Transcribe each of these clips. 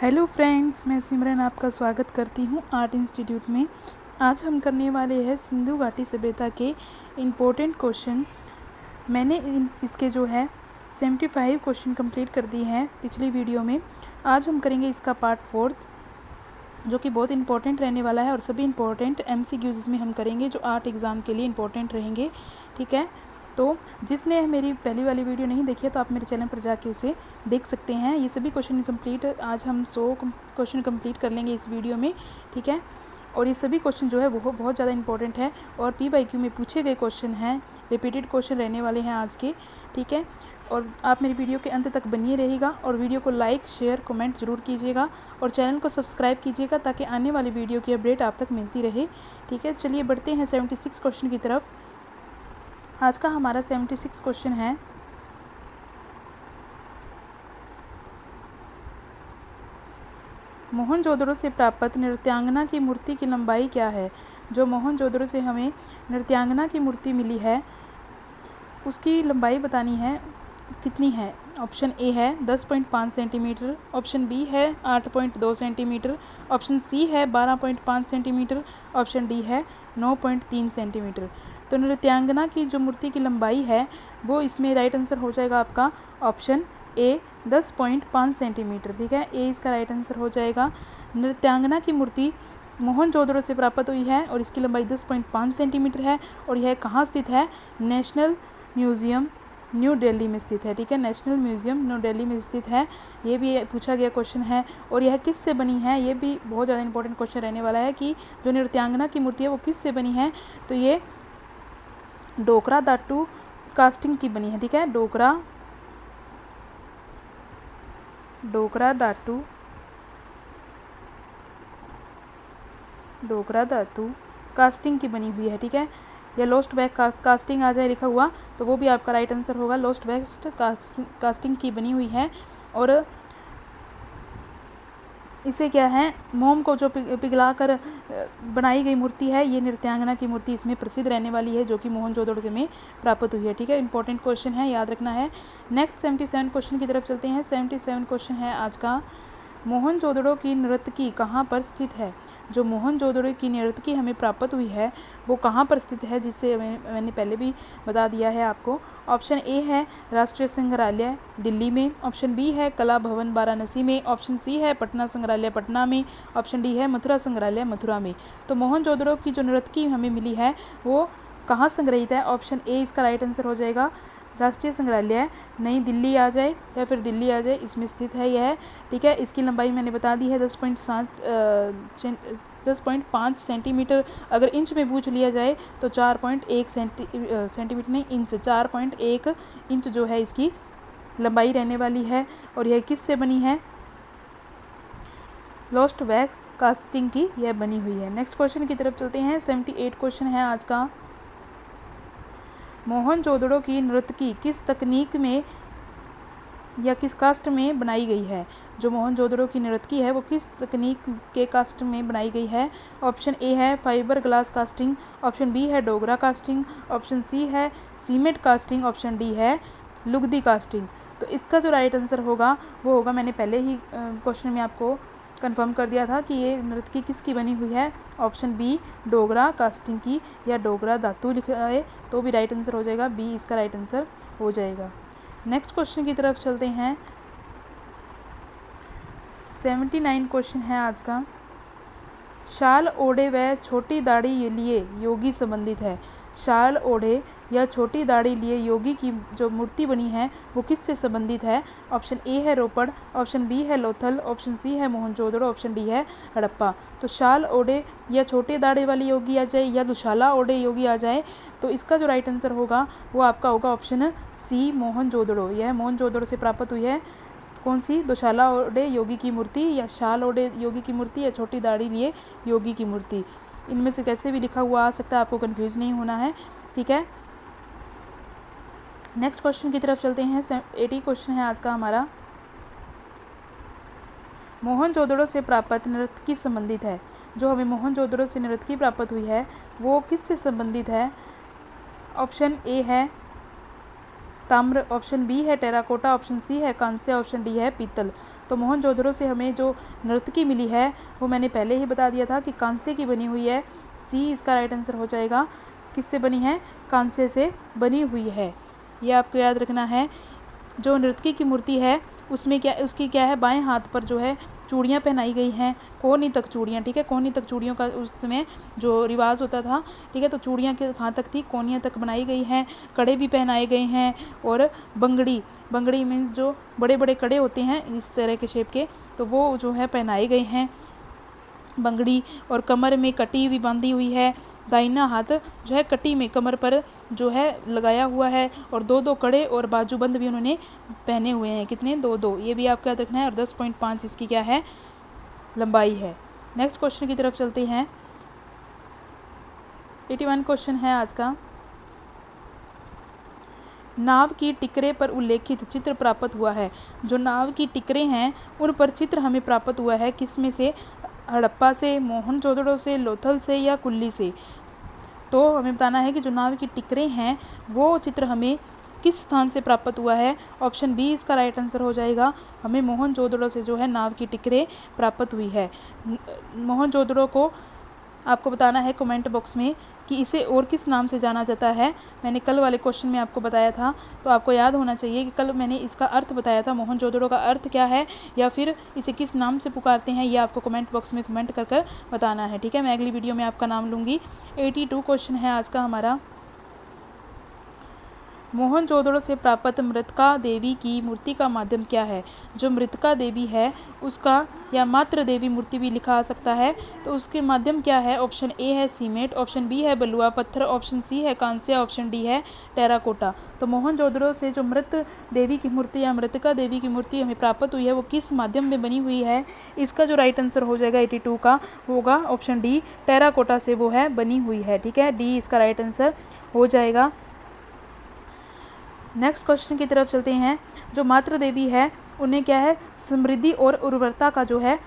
Hello friends, मैं सिमरन आपका स्वागत करती हूँ आर्ट इंस्टीट्यूट में। आज हम करने वाले हैं सिंधु घाटी सभ्यता के इम्पोर्टेंट क्वेश्चन। मैंने इसके जो है 75 क्वेश्चन कंप्लीट कर दिए हैं पिछली वीडियो में। आज हम करेंगे इसका पार्ट 4 जो कि बहुत इंपॉर्टेंट रहने वाला है और सभी इंपॉर्टेंट MCQs इसमें हम करेंगे जो आर्ट एग्ज़ाम के लिए इंपॉर्टेंट रहेंगे। ठीक है, तो जिसने मेरी पहली वाली वीडियो नहीं देखी है तो आप मेरे चैनल पर जाके उसे देख सकते हैं। ये सभी क्वेश्चन कंप्लीट आज हम 100 क्वेश्चन कंप्लीट कर लेंगे इस वीडियो में। ठीक है, और ये सभी क्वेश्चन जो है वो बहुत ज़्यादा इंपॉर्टेंट है और PYQ में पूछे गए क्वेश्चन हैं, रिपीटेड क्वेश्चन रहने वाले हैं आज के। ठीक है, और आप मेरी वीडियो के अंत तक बनिए रहेगा और वीडियो को लाइक शेयर कमेंट ज़रूर कीजिएगा और चैनल को सब्सक्राइब कीजिएगा ताकि आने वाली वीडियो की अपडेट आप तक मिलती रहे। ठीक है, चलिए बढ़ते हैं 76 क्वेश्चन की तरफ। आज का हमारा 76 क्वेश्चन है, मोहनजोदड़ो से प्राप्त नृत्यांगना की मूर्ति की लंबाई क्या है। जो मोहनजोदड़ो से हमें नृत्यांगना की मूर्ति मिली है उसकी लंबाई बतानी है, कितनी है। ऑप्शन ए है 10.5 सेंटीमीटर, ऑप्शन बी है 8.2 सेंटीमीटर, ऑप्शन सी है 12.5 सेंटीमीटर, ऑप्शन डी है 9.3 सेंटीमीटर। तो नृत्यांगना की जो मूर्ति की लंबाई है वो इसमें राइट आंसर हो जाएगा आपका ऑप्शन ए 10.5 सेंटीमीटर। ठीक है, ए इसका राइट आंसर हो जाएगा। नृत्यांगना की मूर्ति मोहनजोदड़ो से प्राप्त हुई है और इसकी लंबाई 10.5 सेंटीमीटर है और यह कहाँ स्थित है। नेशनल म्यूज़ियम न्यू दिल्ली में स्थित है। ठीक है, नेशनल म्यूज़ियम न्यू दिल्ली में स्थित है। ये भी पूछा गया क्वेश्चन है और यह किस से बनी है, ये भी बहुत ज़्यादा इंपॉर्टेंट क्वेश्चन रहने वाला है कि जो नृत्यांगना की मूर्ति है वो किस से बनी है। तो ये डोकरा धातु कास्टिंग की बनी है। ठीक है, डोकरा धातु कास्टिंग की बनी हुई है। ठीक है, या लोस्ट वैक्स कास्टिंग आ जाए लिखा हुआ तो वो भी आपका राइट आंसर होगा। लोस्ट वैक्स कास्टिंग की बनी हुई है और इसे क्या है, मोम को जो पिघला कर बनाई गई मूर्ति है, ये नृत्यांगना की मूर्ति इसमें प्रसिद्ध रहने वाली है जो कि मोहनजोदड़ो से में प्राप्त हुई है। ठीक है, इंपॉर्टेंट क्वेश्चन है, याद रखना है। नेक्स्ट 77 क्वेश्चन की तरफ चलते हैं। 77 क्वेश्चन है आज का, मोहनजोदड़ो की नर्तकी कहाँ पर स्थित है। जो मोहनजोदड़ो की नर्तकी हमें प्राप्त हुई है वो कहाँ पर स्थित है, जिससे मैंने पहले भी बता दिया है आपको। ऑप्शन ए है राष्ट्रीय संग्रहालय दिल्ली में, ऑप्शन बी है कला भवन वाराणसी में, ऑप्शन सी है पटना संग्रहालय पटना में, ऑप्शन डी है मथुरा संग्रहालय मथुरा में। तो मोहनजोदड़ो की जो नर्तकी हमें मिली है वो कहाँ संग्रहित है। ऑप्शन ए इसका राइट आंसर हो जाएगा। राष्ट्रीय संग्रहालय नई दिल्ली आ जाए या फिर दिल्ली आ जाए, इसमें स्थित है यह। ठीक है, इसकी लंबाई मैंने बता दी है 10.5 सेंटीमीटर। अगर इंच में पूछ लिया जाए तो 4.1 सेंटीमीटर नहीं इंच, 4.1 इंच जो है इसकी लंबाई रहने वाली है और यह किस से बनी है, लोस्ट वैक्स कास्टिंग की यह बनी हुई है। नेक्स्ट क्वेश्चन की तरफ चलते हैं। 78 क्वेश्चन है आज का, मोहनजोदड़ो की नर्तकी किस तकनीक में या किस कास्ट में बनाई गई है। जो मोहनजोदड़ो की नर्तकी है वो किस तकनीक के कास्ट में बनाई गई है। ऑप्शन ए है fibre glass casting, option B है डोगरा कास्टिंग, ऑप्शन सी है सीमेंट कास्टिंग, ऑप्शन डी है लुगदी कास्टिंग। तो इसका जो राइट आंसर होगा वो होगा, मैंने पहले ही क्वेश्चन में आपको कंफर्म कर दिया था कि ये नर्तकी किसकी बनी हुई है। ऑप्शन बी डोगरा कास्टिंग की या डोगरा धातु लिखा है तो भी राइट आंसर हो जाएगा, बी इसका राइट आंसर हो जाएगा। नेक्स्ट क्वेश्चन की तरफ चलते हैं। 79 क्वेश्चन है आज का, शाल ओढ़े व छोटी दाढ़ी लिए योगी संबंधित है। शाल ओढ़े या छोटी दाढ़ी लिए योगी की जो मूर्ति बनी है वो किससे संबंधित है। ऑप्शन ए है रोपड़, ऑप्शन बी है लोथल, ऑप्शन सी है मोहनजोदड़ो, ऑप्शन डी है हड़प्पा। तो शाल ओढ़े या छोटे दाढ़ी वाली योगी आ जाए या दुशाला ओढ़े योगी आ जाए तो इसका जो राइट आंसर होगा वो आपका होगा ऑप्शन सी मोहनजोदड़ो। यह मोहनजोदड़ो से प्राप्त हुई है। कौन सी, दुशाला ओढ़े योगी की मूर्ति या शाल ओढ़े योगी की मूर्ति या छोटी दाढ़ी लिए योगी की मूर्ति। इनमें से कैसे भी लिखा हुआ आ सकता है, आपको कंफ्यूज नहीं होना है। ठीक है, नेक्स्ट क्वेश्चन की तरफ चलते हैं। 80 क्वेश्चन है आज का हमारा, मोहनजोदड़ो से प्राप्त नर्तकी संबंधित है। जो हमें मोहनजोदड़ो से नर्तकी प्राप्त हुई है वो किससे संबंधित है। ऑप्शन ए है ताम्र, ऑप्शन बी है टेराकोटा, ऑप्शन सी है कांस्य, ऑप्शन डी है पीतल। तो मोहनजोदड़ो से हमें जो नर्तकी मिली है वो मैंने पहले ही बता दिया था कि कांस्य की बनी हुई है। सी इसका राइट आंसर हो जाएगा। किससे बनी है? कांस्य से बनी हुई है। ये आपको याद रखना है। जो नर्तकी की मूर्ति है उसमें उसकी क्या है, बाएं हाथ पर जो है चूड़ियाँ पहनाई गई हैं, कोहनी तक चूड़ियाँ, ठीक है। कोहनी तक चूड़ियों का उस समय जो रिवाज होता था, ठीक है। तो चूड़ियाँ के कहाँ तक थी? कोहनियाँ तक बनाई गई हैं। कड़े भी पहनाए गए हैं और बंगड़ी मीन्स जो बड़े बड़े कड़े होते हैं इस तरह के शेप के, तो वो जो है पहनाए गए हैं बंगड़ी। और कमर में कटी भी बांधी हुई है। दाहिना हाथ जो है कटी में कमर पर जो है लगाया हुआ है और 2-2 कड़े और बाजूबंद भी उन्होंने पहने हुए हैं। कितने? 2-2। ये भी आपको याद रखना है। और 10.5 इसकी क्या है? लंबाई है। नेक्स्ट क्वेश्चन की तरफ चलते हैं। 81 क्वेश्चन है आज का। नाव की टिकरे पर उल्लेखित चित्र प्राप्त हुआ है। जो नाव की टिकरे हैं उन पर चित्र हमें प्राप्त हुआ है, किसमें से? हड़प्पा से, मोहनजोदड़ो से, लोथल से या कुल्ली से? तो हमें बताना है कि जो नाव की टिकरे हैं वो चित्र हमें किस स्थान से प्राप्त हुआ है। ऑप्शन बी इसका राइट आंसर हो जाएगा। हमें मोहनजोदड़ो से जो है नाव की टिकरे प्राप्त हुई है। मोहनजोदड़ो को आपको बताना है कमेंट बॉक्स में कि इसे और किस नाम से जाना जाता है। मैंने कल वाले क्वेश्चन में आपको बताया था, तो आपको याद होना चाहिए कि कल मैंने इसका अर्थ बताया था, मोहनजोदड़ो का अर्थ क्या है या फिर इसे किस नाम से पुकारते हैं, ये आपको कमेंट बॉक्स में कमेंट कर कर बताना है, ठीक है। मैं अगली वीडियो में आपका नाम लूँगी। 82 क्वेश्चन है आज का हमारा। मोहनजोदड़ो से प्राप्त मृतका देवी की मूर्ति का माध्यम क्या है? जो मृतका देवी है उसका, या मात्र देवी मूर्ति भी लिखा आ सकता है, तो उसके माध्यम क्या है? ऑप्शन ए है सीमेंट, ऑप्शन बी है बलुआ पत्थर, ऑप्शन सी है कांस्य, ऑप्शन डी है टेराकोटा। तो मोहनजोदड़ो से जो मृत देवी की मूर्ति या मृतका देवी की मूर्ति हमें प्राप्त हुई है वो किस माध्यम में बनी हुई है? इसका जो राइट आंसर हो जाएगा 82 का होगा ऑप्शन डी, टेराकोटा से वो है बनी हुई है, ठीक है। डी इसका राइट आंसर हो जाएगा। नेक्स्ट क्वेश्चन की तरफ चलते हैं। जो मात्र देवी है उन्हें क्या है? समृद्धि और उर्वरता का जो है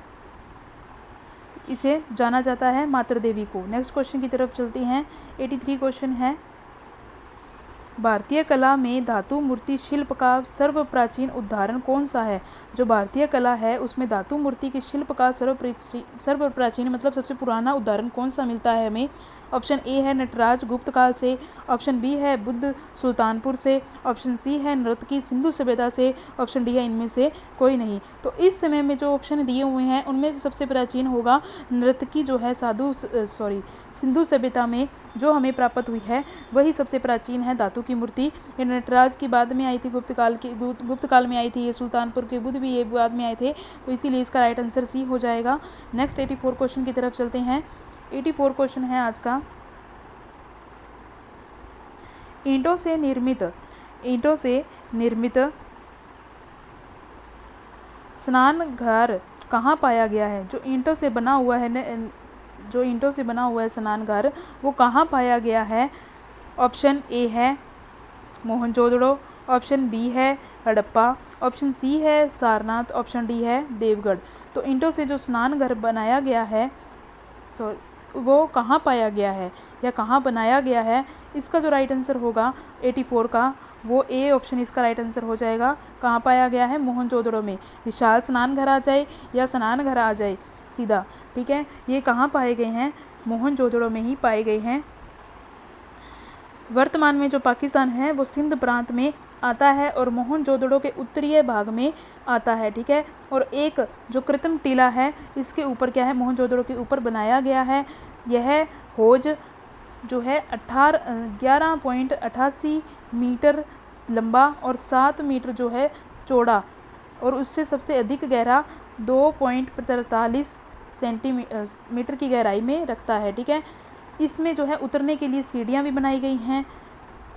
इसे जाना जाता है मात्र देवी को। नेक्स्ट क्वेश्चन की तरफ चलते हैं। 83 क्वेश्चन है। भारतीय कला में धातु मूर्ति शिल्प का सर्व प्राचीन उदाहरण कौन सा है? जो भारतीय कला है उसमें धातु मूर्ति के शिल्प का सर्व प्राचीन मतलब सबसे पुराना उदाहरण कौन सा मिलता है हमें? ऑप्शन ए है नटराज गुप्त काल से, ऑप्शन बी है बुद्ध सुल्तानपुर से, ऑप्शन सी है नर्तकी सिंधु सभ्यता से, ऑप्शन डी है इनमें से कोई नहीं। तो इस समय में जो ऑप्शन दिए हुए हैं उनमें से सबसे प्राचीन होगा नर्तकी जो है सिंधु सभ्यता में जो हमें प्राप्त हुई है वही सबसे प्राचीन है धातु की मूर्ति। ये नटराज की बाद में आई थी, गुप्त काल में आई थी। ये सुल्तानपुर के बुद्ध भी ये बाद में आए थे, तो इसीलिए इसका राइट आंसर सी हो जाएगा। नेक्स्ट 84 क्वेश्चन की तरफ चलते हैं। 84 क्वेश्चन है आज का। ईंटों से निर्मित स्नान घर कहाँ पाया गया है? जो ईंटों से बना हुआ है स्नान घर वो कहाँ पाया गया है? ऑप्शन ए है मोहनजोदड़ो, ऑप्शन बी है हड़प्पा, ऑप्शन सी है सारनाथ, ऑप्शन डी है देवगढ़। तो ईंटों से जो स्नान घर बनाया गया है वो कहाँ पाया गया है या कहाँ बनाया गया है? इसका जो राइट आंसर होगा 84 का वो ए ऑप्शन इसका राइट आंसर हो जाएगा। कहाँ पाया गया है? मोहनजोदड़ो में। विशाल स्नान घर आ जाए या स्नान घर आ जाए सीधा, ठीक है। ये कहाँ पाए गए हैं? मोहनजोदड़ो में ही पाए गए हैं। वर्तमान में जो पाकिस्तान है वो सिंध प्रांत में आता है और मोहनजोदड़ो के उत्तरीय भाग में आता है, ठीक है। और एक जो कृत्रिम टीला है इसके ऊपर क्या है? मोहनजोदड़ो के ऊपर बनाया गया है। यह हौज जो है 11.88 मीटर लंबा और 7 मीटर जो है चौड़ा और उससे सबसे अधिक गहरा 2.43 सेंटीमीटर की गहराई में रखता है, ठीक है। इसमें जो है उतरने के लिए सीढ़ियाँ भी बनाई गई हैं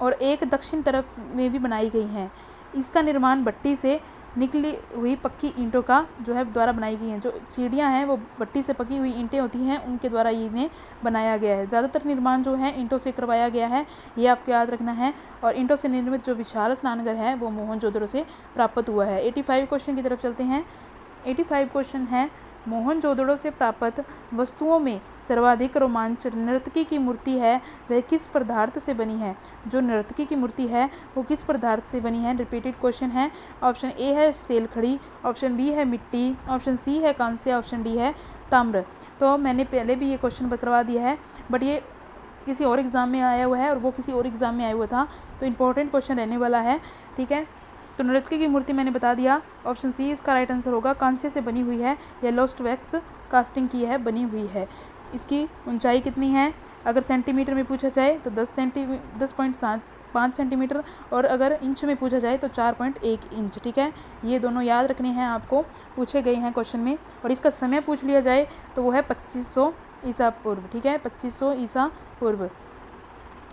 और एक दक्षिण तरफ में भी बनाई गई हैं। इसका निर्माण भट्टी से निकली हुई पक्की ईंटों का जो है द्वारा बनाई गई हैं। जो सीढ़ियाँ हैं वो भट्टी से पकी हुई ईंटें होती हैं उनके द्वारा इन्हें बनाया गया है। ज़्यादातर निर्माण जो है ईंटों से करवाया गया है, ये आपको याद रखना है। और ईंटों से निर्मित जो विशाल स्नानघर है वो मोहनजोदड़ो से प्राप्त हुआ है। 85 क्वेश्चन की तरफ चलते हैं। 85 क्वेश्चन है, मोहनजोदड़ो से प्राप्त वस्तुओं में सर्वाधिक रोमांच नर्तकी की मूर्ति है वह किस पदार्थ से बनी है। जो नर्तकी की मूर्ति है वो किस पदार्थ से बनी है। रिपीटेड क्वेश्चन है। ऑप्शन ए है सेलखड़ी, ऑप्शन बी है मिट्टी, ऑप्शन सी है कांस्य, ऑप्शन डी है ताम्र। तो मैंने पहले भी ये क्वेश्चन करवा दिया है, बट ये किसी और एग्ज़ाम में आया हुआ है और वो किसी और एग्ज़ाम में आया हुआ था, तो इम्पोर्टेंट क्वेश्चन रहने वाला है। ठीक है, तो नर्तकी की मूर्ति मैंने बता दिया, ऑप्शन सी इसका राइट आंसर होगा। कांस्य से बनी हुई है, या लोस्ट वैक्स कास्टिंग की है, बनी हुई है। इसकी ऊंचाई कितनी है, अगर सेंटीमीटर में पूछा जाए तो 10.5 सेंटीमीटर, और अगर इंच में पूछा जाए तो 4.1 इंच। ठीक है, ये दोनों याद रखने हैं आपको, पूछे गए हैं क्वेश्चन में। और इसका समय पूछ लिया जाए तो वो है 2500 ईसा पूर्व। ठीक है, 2500 ईसा पूर्व।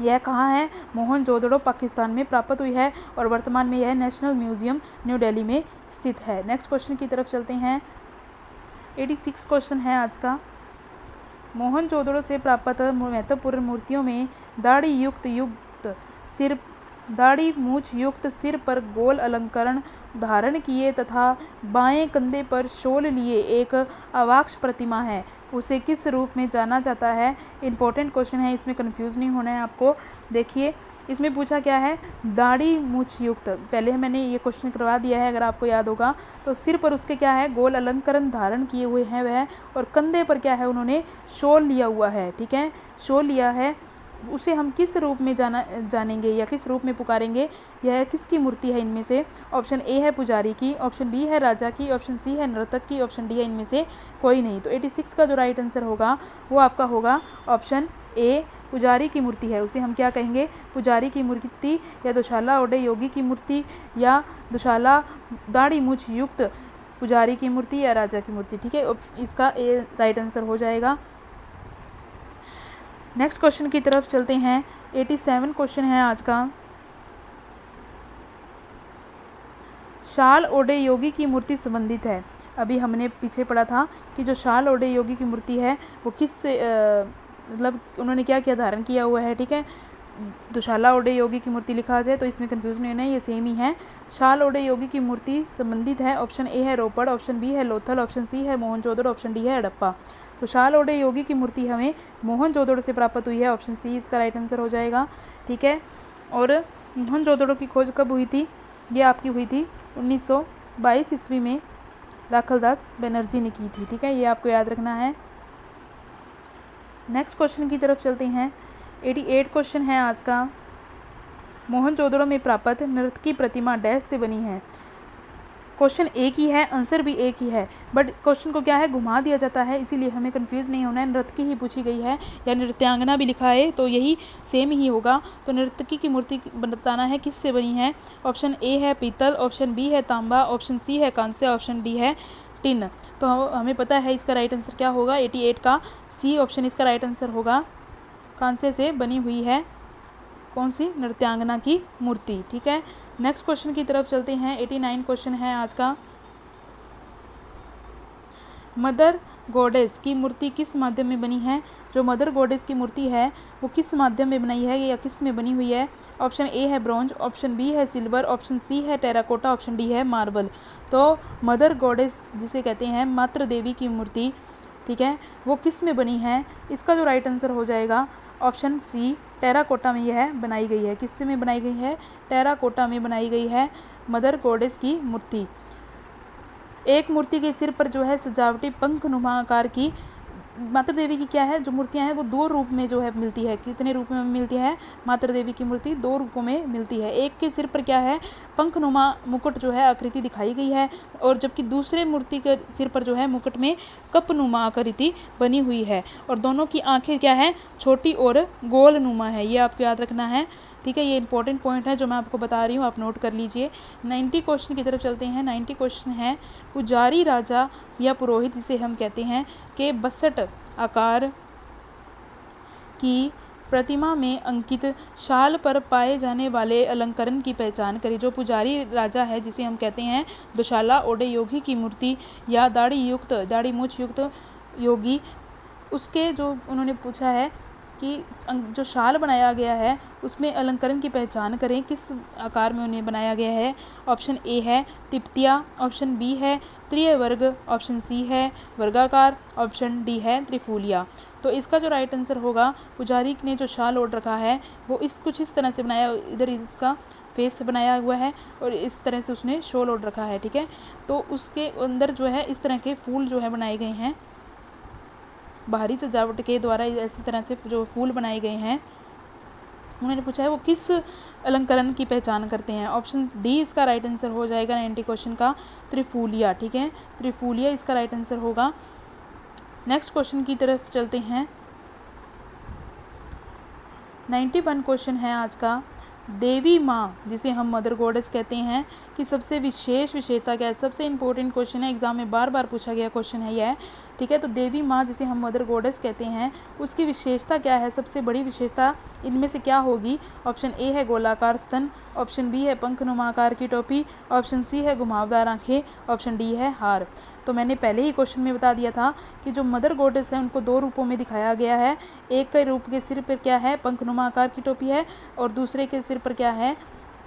यह कहाँ है, मोहनजोदड़ो पाकिस्तान में प्राप्त हुई है और वर्तमान में यह नेशनल म्यूजियम न्यू दिल्ली में स्थित है। नेक्स्ट क्वेश्चन की तरफ चलते हैं। 86 क्वेश्चन है आज का। मोहनजोदड़ो से प्राप्त महत्वपूर्ण मूर्तियों में दाढ़ी मूछ युक्त सिर पर गोल अलंकरण धारण किए तथा बाएं कंधे पर शॉल लिए एक अवाक्ष प्रतिमा है, उसे किस रूप में जाना जाता है। इंपॉर्टेंट क्वेश्चन है, इसमें कंफ्यूज नहीं होना है आपको। देखिए इसमें पूछा क्या है, दाढ़ी मूछ युक्त, पहले मैंने ये क्वेश्चन करवा दिया है अगर आपको याद होगा। तो सिर पर उसके क्या है, गोल अलंकरण धारण किए हुए हैं वह, और कंधे पर क्या है, उन्होंने शॉल लिया हुआ है। ठीक है, शॉल लिया है, उसे हम किस रूप में जानेंगे या किस रूप में पुकारेंगे, यह किसकी मूर्ति है इनमें से। ऑप्शन ए है पुजारी की, ऑप्शन बी है राजा की, ऑप्शन सी है नर्तक की, ऑप्शन डी है इनमें से कोई नहीं। तो 86 का जो राइट आंसर होगा वो आपका होगा ऑप्शन ए, पुजारी की मूर्ति है। उसे हम क्या कहेंगे, पुजारी की मूर्ति, या दुशाला ओडे योगी की मूर्ति, या दुशाला दाढ़ी मूछ युक्त पुजारी की मूर्ति, या राजा की मूर्ति। ठीक है, इसका ए राइट आंसर हो जाएगा। नेक्स्ट क्वेश्चन की तरफ चलते हैं। 87 क्वेश्चन है आज का। शाल ओडे योगी की मूर्ति संबंधित है। अभी हमने पीछे पढ़ा था कि जो शाल ओडे योगी की मूर्ति है वो किस से मतलब उन्होंने क्या क्या धारण किया हुआ है। ठीक है, दुशाला ओडे योगी की मूर्ति लिखा जाए तो इसमें कंफ्यूज नहीं होना है, ये सेम ही है। शाल ओडे योगी की मूर्ति संबंधित है, ऑप्शन ए है रोपड़, ऑप्शन बी है लोथल, ऑप्शन सी है मोहनजोदड़ो, ऑप्शन डी है हड़प्पा। तो शाल ओडे योगी की मूर्ति हमें मोहनजोदड़ो से प्राप्त हुई है, ऑप्शन सी इसका राइट आंसर हो जाएगा। ठीक है, और मोहनजोदड़ो की खोज कब हुई थी, ये आपकी हुई थी 1922 ईस्वी में, राखलदास बनर्जी ने की थी। ठीक है, ये आपको याद रखना है। नेक्स्ट क्वेश्चन की तरफ चलते हैं। 88 क्वेश्चन है आज का। मोहनजोदड़ो में प्राप्त नर्तकी प्रतिमा डैश से बनी है। क्वेश्चन एक ही है, आंसर भी एक ही है, बट क्वेश्चन को क्या है, घुमा दिया जाता है, इसीलिए हमें कंफ्यूज नहीं होना है। नर्तकी ही पूछी गई है या नृत्यांगना भी लिखा है तो यही सेम ही होगा। तो नर्तकी की मूर्ति बताना है किस से बनी है। ऑप्शन ए है पीतल, ऑप्शन बी है तांबा, ऑप्शन सी है कांस्य, ऑप्शन डी है टिन। तो हमें पता है इसका राइट आंसर क्या होगा। 88 का सी ऑप्शन इसका राइट आंसर होगा। कांस्य से बनी हुई है कौन सी, नृत्यांगना की मूर्ति। ठीक है, नेक्स्ट क्वेश्चन की तरफ चलते हैं। 89 क्वेश्चन है आज का। मदर गॉडेस की मूर्ति किस माध्यम में बनी है। जो मदर गॉडेस की मूर्ति है वो किस माध्यम में बनाई है या किस में बनी हुई है। ऑप्शन ए है ब्रॉन्ज, ऑप्शन बी है सिल्वर, ऑप्शन सी है टेराकोटा, ऑप्शन डी है मार्बल। तो मदर गॉडेस जिसे कहते हैं मातृ देवी की मूर्ति, ठीक है, वो किस में बनी है। इसका जो राइट आंसर हो जाएगा ऑप्शन सी, टेराकोटा में यह बनाई गई है। किससे में बनाई गई है, टेराकोटा में बनाई गई है मदर गॉडेस की मूर्ति। एक मूर्ति के सिर पर जो है सजावटी पंखनुमा आकार की मातृ देवी की क्या है, जो मूर्तियां हैं वो दो रूप में जो है मिलती है। कितने रूप में मिलती है मातृ देवी की मूर्ति, दो रूपों में मिलती है। एक के सिर पर क्या है, पंखनुमा मुकुट जो है आकृति दिखाई गई है, और जबकि दूसरे मूर्ति के सिर पर जो है मुकुट में कपनुमा आकृति बनी हुई है, और दोनों की आंखें क्या है, छोटी और गोलनुमा है। ये आपको याद रखना है। ठीक है, ये इंपॉर्टेंट पॉइंट है जो मैं आपको बता रही हूँ, आप नोट कर लीजिए। 90 क्वेश्चन की तरफ चलते हैं। 90 क्वेश्चन है, पुजारी राजा या पुरोहित जिसे हम कहते हैं के 62 आकार की प्रतिमा में अंकित शाल पर पाए जाने वाले अलंकरण की पहचान करें। जो पुजारी राजा है जिसे हम कहते हैं दुशाला ओडे योगी की मूर्ति या दाढ़ी मूछ युक्त योगी, उसके जो उन्होंने पूछा है कि जो शाल बनाया गया है उसमें अलंकरण की पहचान करें, किस आकार में उन्हें बनाया गया है। ऑप्शन ए है तिपतिया, ऑप्शन बी है त्रिवर्ग, ऑप्शन सी है वर्गाकार, ऑप्शन डी है त्रिफूलिया। तो इसका जो राइट आंसर होगा, पुजारी ने जो शाल ओढ़ रखा है वो कुछ इस तरह से बनाया, इधर इसका फेस बनाया हुआ है और इस तरह से उसने शॉल ओढ़ रखा है, ठीक है। तो उसके अंदर जो है इस तरह के फूल जो है बनाए गए हैं, बाहरी सजावट के द्वारा इसी तरह से जो फूल बनाए गए हैं। उन्होंने पूछा है वो किस अलंकरण की पहचान करते हैं। ऑप्शन डी इसका राइट आंसर हो जाएगा 90 क्वेश्चन का, त्रिफूलिया, ठीक है, त्रिफूलिया इसका राइट आंसर होगा। नेक्स्ट क्वेश्चन की तरफ चलते हैं। 91 क्वेश्चन है आज का। देवी माँ, जिसे हम मदर गॉडेस कहते हैं, कि सबसे विशेष विशेषता क्या है। सबसे इंपॉर्टेंट क्वेश्चन है, एग्जाम में बार बार पूछा गया क्वेश्चन है यह, ठीक है। तो देवी माँ जिसे हम मदर गॉडेस कहते हैं, उसकी विशेषता क्या है, सबसे बड़ी विशेषता इनमें से क्या होगी। ऑप्शन ए है गोलाकार स्तन, ऑप्शन बी है पंखनुमा आकार की टोपी, ऑप्शन सी है घुमावदार आंखें, ऑप्शन डी है हार। तो मैंने पहले ही क्वेश्चन में बता दिया था कि जो मदर गॉडेस है उनको दो रूपों में दिखाया गया है। एक के रूप के सिर पर क्या है, पंखनुमा आकार की टोपी है, और दूसरे के सिर पर क्या है,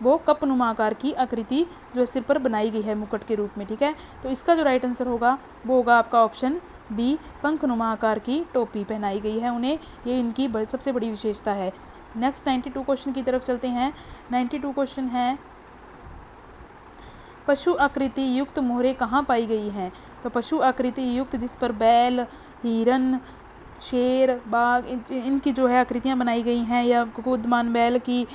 वो कपनुमा आकार की आकृति जो सिर पर बनाई गई है मुकुट के रूप में, ठीक है। तो इसका जो राइट आंसर होगा वो होगा आपका ऑप्शन बी, पंखनुमा आकार की टोपी पहनाई गई है उन्हें, ये इनकी सबसे बड़ी विशेषता है। नेक्स्ट 92 क्वेश्चन की तरफ चलते हैं। 92 क्वेश्चन है, पशु आकृति युक्त मोहरें कहाँ पाई गई हैं। तो पशु आकृति युक्त, जिस पर बैल, हिरन, शेर, बाघ, इनकी जो है आकृतियाँ बनाई गई हैं, या कुदमान बैल की,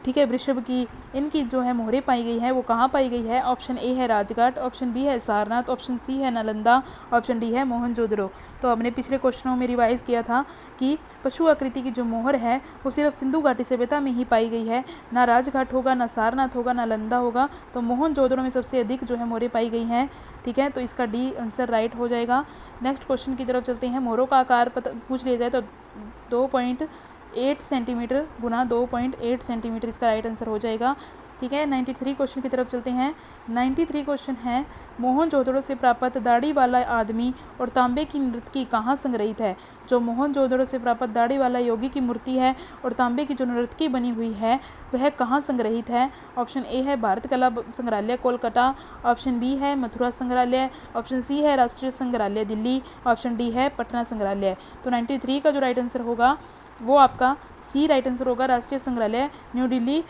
ठीक है, वृषभ की, इनकी जो है मोहरें पाई गई है वो कहाँ पाई गई है। ऑप्शन ए है राजघाट, ऑप्शन बी है सारनाथ, ऑप्शन सी है नालंदा, ऑप्शन डी है मोहनजोदड़ो। तो हमने पिछले क्वेश्चनों में रिवाइज किया था कि पशु आकृति की जो मोहर है वो सिर्फ सिंधु घाटी सभ्यता में ही पाई गई है, ना राजघाट होगा, ना सारनाथ होगा, ना नालंदा होगा। तो मोहनजोदड़ो में सबसे अधिक जो है मोहरें पाई गई हैं, ठीक है। तो इसका डी आंसर राइट हो जाएगा। नेक्स्ट क्वेश्चन की तरफ चलते हैं। मोहरों का आकार पूछ लिया जाए तो 2.8 सेंटीमीटर गुना 2.8 सेंटीमीटर इसका राइट आंसर हो जाएगा, ठीक है। 93 क्वेश्चन की तरफ चलते हैं। 93 क्वेश्चन है, मोहनजोदड़ो से प्राप्त दाढ़ी वाला आदमी और तांबे की नृत्यकी कहाँ संग्रहित है। जो मोहनजोदड़ो से प्राप्त दाढ़ी वाला योगी की मूर्ति है और तांबे की जो नृत्यकी बनी हुई है वह कहाँ संग्रहित है। ऑप्शन ए है भारत कला संग्रहालय कोलकाता, ऑप्शन बी है मथुरा संग्रहालय, ऑप्शन सी है राष्ट्रीय संग्रहालय दिल्ली, ऑप्शन डी है पटना संग्रहालय। तो 93 का जो राइट आंसर होगा वो आपका सी राइट आंसर होगा, राष्ट्रीय संग्रहालय न्यू दिल्ली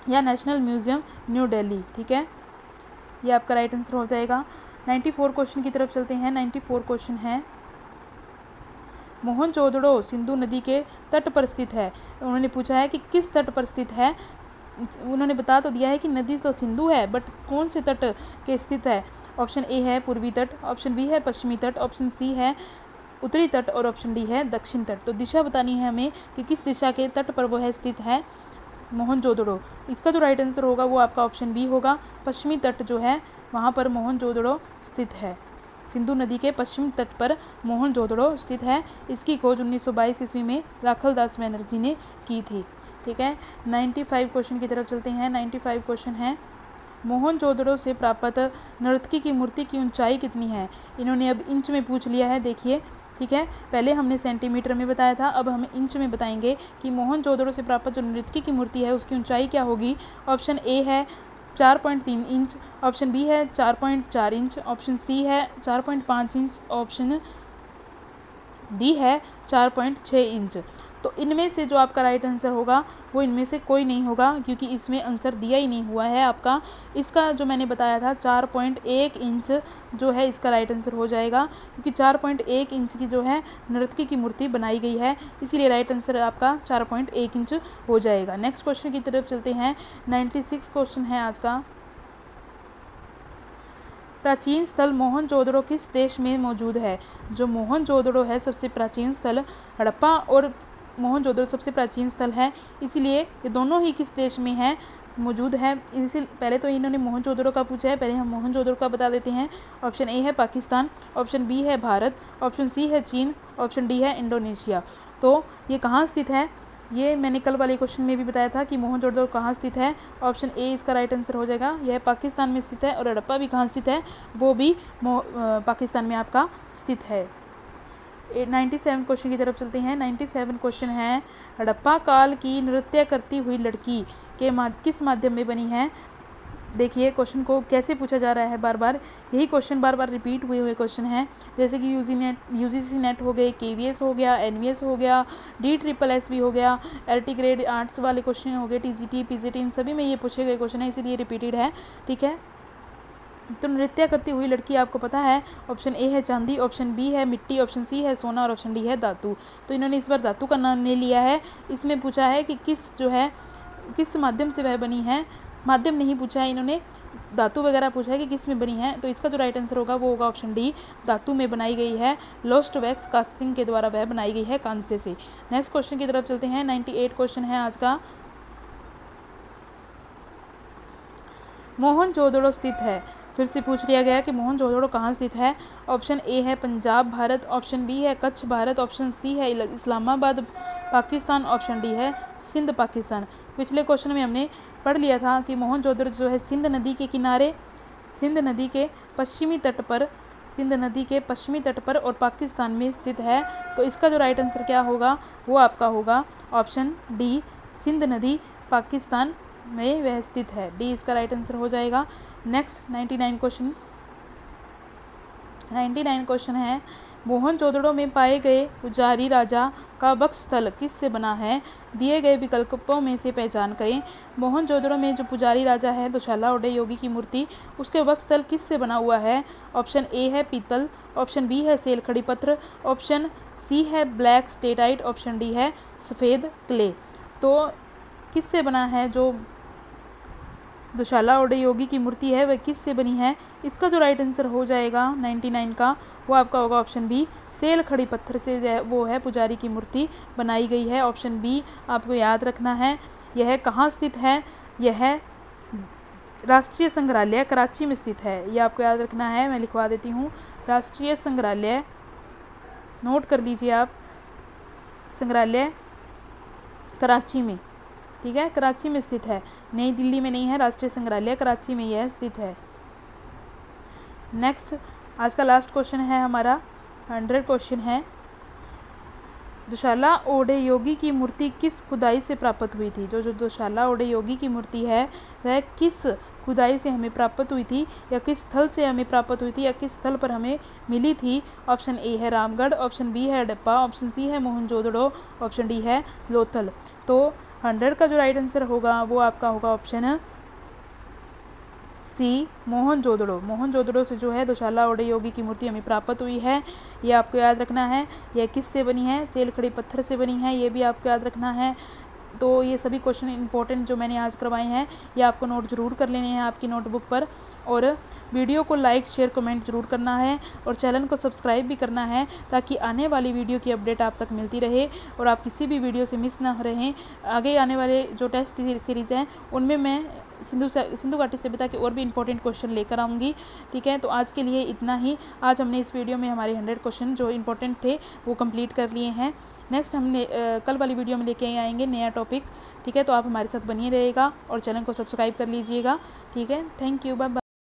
या नेशनल म्यूजियम न्यू दिल्ली, ठीक है, ये आपका राइट आंसर हो जाएगा। 94 क्वेश्चन की तरफ चलते हैं। 94 क्वेश्चन है, मोहनजोदड़ो सिंधु नदी के तट पर स्थित है। उन्होंने पूछा है कि किस तट पर स्थित है। उन्होंने बता तो दिया है कि नदी तो सिंधु है, बट कौन से तट के स्थित है। ऑप्शन ए है पूर्वी तट, ऑप्शन बी है पश्चिमी तट, ऑप्शन सी है उत्तरी तट, और ऑप्शन डी है दक्षिण तट। तो दिशा बतानी है हमें कि किस दिशा के तट पर वो है स्थित है मोहनजोदड़ो। इसका जो राइट आंसर होगा वो आपका ऑप्शन बी होगा, पश्चिमी तट जो है वहाँ पर मोहनजोदड़ो स्थित है। सिंधु नदी के पश्चिम तट पर मोहनजोदड़ो स्थित है। इसकी खोज 1922 ईस्वी में राखल दास बनर्जी ने की थी, ठीक है। 95 क्वेश्चन की तरफ चलते हैं। 95 क्वेश्चन है, मोहनजोदड़ो से प्राप्त नर्तकी की मूर्ति की ऊंचाई कितनी है। इन्होंने अब इंच में पूछ लिया है, देखिए, ठीक है। पहले हमने सेंटीमीटर में बताया था, अब हम इंच में बताएंगे कि मोहनजोदड़ो से प्राप्त जो नर्तकी की मूर्ति है उसकी ऊंचाई क्या होगी। ऑप्शन ए है 4.3 इंच, ऑप्शन बी है 4.4 इंच, ऑप्शन सी है 4.5 इंच, ऑप्शन डी है 4.6 इंच। तो इनमें से जो आपका राइट आंसर होगा वो इनमें से कोई नहीं होगा, क्योंकि इसमें आंसर दिया ही नहीं हुआ है आपका। इसका जो मैंने बताया था 4.1 इंच जो है इसका राइट आंसर हो जाएगा, क्योंकि 4.1 इंच की जो है नर्तकी की मूर्ति बनाई गई है, इसीलिए राइट आंसर आपका 4.1 इंच हो जाएगा। नेक्स्ट क्वेश्चन की तरफ चलते हैं। 96 क्वेश्चन है आज का। प्राचीन स्थल मोहनजोदड़ो किस देश में मौजूद है। जो मोहनजोदड़ो है सबसे प्राचीन स्थल, हड़प्पा और मोहनजोदड़ो सबसे प्राचीन स्थल है, इसीलिए ये दोनों ही किस देश में है मौजूद है। इसी पहले तो इन्होंने मोहनजोदड़ो का पूछा है, पहले हम मोहनजोदड़ो का बता देते हैं। ऑप्शन ए है पाकिस्तान, ऑप्शन बी है भारत, ऑप्शन सी है चीन, ऑप्शन डी है इंडोनेशिया। तो ये कहाँ स्थित है, ये मैंने कल वाले क्वेश्चन में भी बताया था कि मोहनजोदड़ो कहाँ स्थित है। ऑप्शन ए इसका राइट आंसर हो जाएगा, यह पाकिस्तान में स्थित है। और हड़प्पा भी कहाँ स्थित है, वो भी पाकिस्तान में आपका स्थित है। 97 क्वेश्चन की तरफ चलते हैं। 97 क्वेश्चन है, हड़प्पा काल की नृत्य करती हुई लड़की के किस माध्यम में बनी है। देखिए क्वेश्चन को कैसे पूछा जा रहा है, बार बार यही क्वेश्चन बार बार रिपीट हुए क्वेश्चन हैं, जैसे कि यूजीसी नेट हो गए, केवीएस हो गया, एनवीएस हो गया, DSSS भी हो गया, LT ग्रेड आर्ट्स वाले क्वेश्चन हो गए, TGT PGT, इन सभी में ये पूछे गए क्वेश्चन है, इसीलिए रिपीटेड है। ठीक है, तो नृत्य करती हुई लड़की आपको पता है, ऑप्शन ए है चांदी, ऑप्शन बी है मिट्टी, ऑप्शन सी है सोना और ऑप्शन डी है धातु। तो इन्होंने इस बार धातु का नाम ले लिया है। इसमें पूछा है कि किस माध्यम से वह बनी है, माध्यम नहीं पूछा है इन्होंने, धातु वगैरह पूछा है कि किस में बनी है। तो इसका जो राइट आंसर होगा वो होगा ऑप्शन डी, धातु में बनाई गई है, लोस्ट वैक्स कास्टिंग के द्वारा वह बनाई गई है, कांसे से। नेक्स्ट क्वेश्चन की तरफ चलते हैं। 98 क्वेश्चन है आज का। मोहनजोदड़ो स्थित है, फिर से पूछ लिया गया कि मोहनजोदड़ो कहाँ स्थित है। ऑप्शन ए है पंजाब भारत, ऑप्शन बी है कच्छ भारत, ऑप्शन सी है इस्लामाबाद पाकिस्तान, ऑप्शन डी है सिंध पाकिस्तान। पिछले क्वेश्चन में हमने पढ़ लिया था कि मोहनजोदड़ो जो है सिंध नदी के किनारे, सिंध नदी के पश्चिमी तट पर और पाकिस्तान में स्थित है। तो इसका जो राइट आंसर क्या होगा वो आपका होगा ऑप्शन डी, सिंध नदी पाकिस्तान में वह स्थित है, डी इसका राइट आंसर हो जाएगा। नेक्स्ट 99 क्वेश्चन है, मोहनजोदड़ो में पाए गए पुजारी राजा का वक्षस्थल किससे बना है। दिए गए विकल्पों में से पहचान करें। मोहनजोदड़ो में जो पुजारी राजा है दुशाला ओडे योगी की मूर्ति, उसके वक्षस्थल किससे बना हुआ है। ऑप्शन ए है पीतल, ऑप्शन बी है सेल खड़ी पत्थर, ऑप्शन सी है ब्लैक स्टेटाइट, ऑप्शन डी है सफ़ेद क्ले। तो किससे बना है जो दुशाला ओडे योगी की मूर्ति है वह किससे बनी है। इसका जो राइट आंसर हो जाएगा 99 का वो आपका होगा ऑप्शन बी, सेल खड़ी पत्थर से वो है पुजारी की मूर्ति बनाई गई है। ऑप्शन बी आपको याद रखना है। यह कहाँ स्थित है, यह राष्ट्रीय संग्रहालय कराची में स्थित है, यह आपको याद रखना है। मैं लिखवा देती हूँ, राष्ट्रीय संग्रहालय, नोट कर लीजिए आप, संग्रहालय कराची में, ठीक है, कराची में स्थित है, नई दिल्ली में नहीं है। राष्ट्रीय संग्रहालय कराची में यह स्थित है। नेक्स्ट आज का लास्ट क्वेश्चन है हमारा 100 क्वेश्चन है, दुशाला ओडे योगी की मूर्ति किस खुदाई से प्राप्त हुई थी। जो दुशाला ओडे योगी की मूर्ति है वह किस खुदाई से हमें प्राप्त हुई थी, या किस स्थल से हमें प्राप्त हुई थी, या किस स्थल पर हमें मिली थी। ऑप्शन ए है रामगढ़, ऑप्शन बी है हड़प्पा, ऑप्शन सी है मोहनजोदड़ो, ऑप्शन डी है लोथल। तो 100 का जो राइट आंसर होगा वो आपका होगा ऑप्शन सी, मोहनजोदड़ो। मोहनजोदड़ो से जो है दुशाला ओडे योगी की मूर्ति हमें प्राप्त हुई है, ये आपको याद रखना है। यह किस से बनी है, सेल खड़ी पत्थर से बनी है, ये भी आपको याद रखना है। तो ये सभी क्वेश्चन इंपॉर्टेंट जो मैंने आज करवाए हैं ये आपको नोट ज़रूर कर लेने हैं आपकी नोटबुक पर, और वीडियो को लाइक शेयर कमेंट ज़रूर करना है, और चैनल को सब्सक्राइब भी करना है ताकि आने वाली वीडियो की अपडेट आप तक मिलती रहे और आप किसी भी वीडियो से मिस ना रहें। आगे आने वाले जो टेस्ट सीरीज़ हैं उनमें मैं सिंधु घाटी सभ्यता के और भी इंपॉर्टेंट क्वेश्चन लेकर आऊँगी। ठीक है, तो आज के लिए इतना ही। आज हमने इस वीडियो में हमारे 100 क्वेश्चन जो इंपॉर्टेंट थे वो कंप्लीट कर लिए हैं। नेक्स्ट हमने कल वाली वीडियो में लेके आएंगे नया टॉपिक। ठीक है, तो आप हमारे साथ बनिए रहिएगा और चैनल को सब्सक्राइब कर लीजिएगा। ठीक है, थैंक यू, बाय बाय।